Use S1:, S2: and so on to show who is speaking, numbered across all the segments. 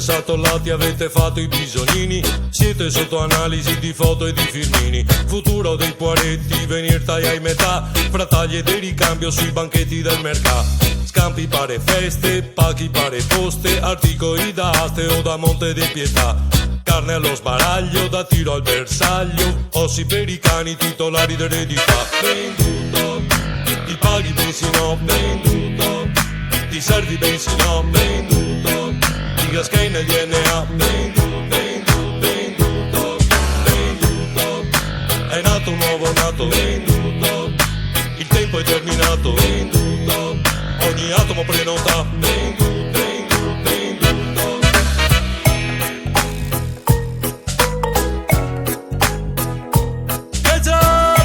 S1: versato latte, avete fatto i bisognini. Siete sotto analisi di foto e di filmini. Futuro dei Poiretti, venir tagliai metà. Fra tagli e dei ricambio sui banchetti del mercato. Scampi pare feste, paghi pare poste. Articoli da aste o da Monte di Pietà. Carne allo sbaraglio, da tiro al bersaglio. Ossi per i cani titolari d'eredità. Venduto, ti paghi bensi no, venduto. Ti servi bensi no, venduto. Ti cascai nel DNA, venduto, venduto, venduto. È nato un nuovo nato, venduto. Il tempo è terminato, venduto. Ogni atomo prenota, venduto, venduto, venduto. Ketchup!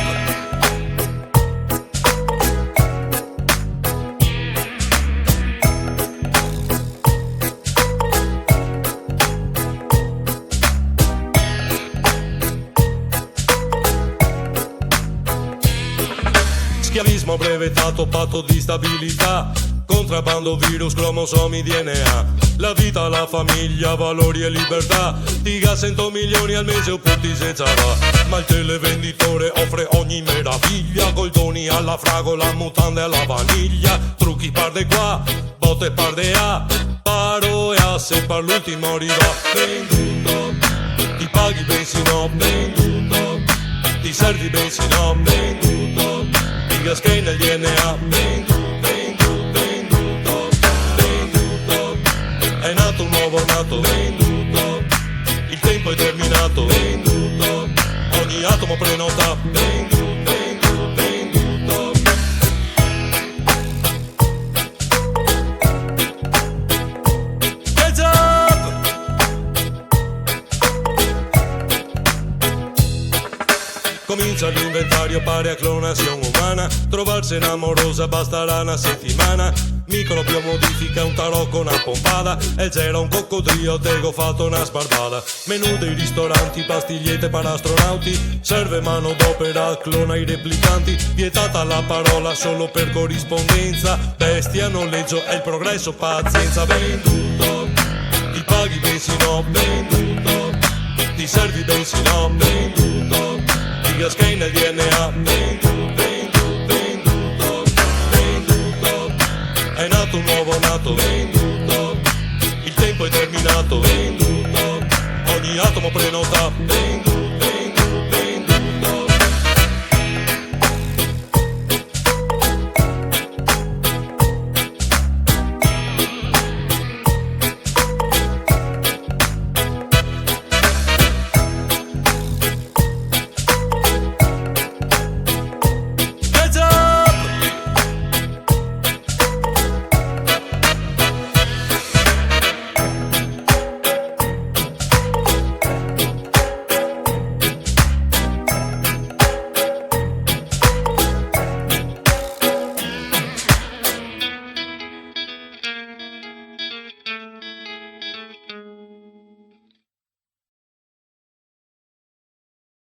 S1: Schiavismo brevetato, patto di stabilità. Contrabbando, virus, cromosomi, DNA. La vita, la famiglia, valori e libertà. Diga 100 milioni al mese o putti senza va. Ma il televenditore offre ogni meraviglia. Goldoni alla fragola, mutande alla vaniglia. Trucchi par de qua, botte par de a. Paro e a, se par l'ultimo arriva. Venduto, ti paghi bensi no, venduto. Ti servi bensi no, venduto. Ti cascai nel DNA, venduto. È nato un nuovo nato, venduto. Il tempo è terminato, venduto. Ogni atomo prenota, venduto, venduto, venduto. Ketchup! Comincia l'inventario pari a clonazione umana. Trovarsene amorosa basterà una settimana. Microbio modifica un tarocco, una pompata. E c'era un coccodrillo, tego fatto una sbarbata. Menù dei ristoranti, pastigliette per astronauti. Serve mano d'opera, clona i replicanti. Vietata la parola solo per corrispondenza. Bestia, noleggio e il progresso, pazienza. Venduto, ti paghi bensi no, venduto. Ti servi bensi no, venduto. Ti cascai nel DNA.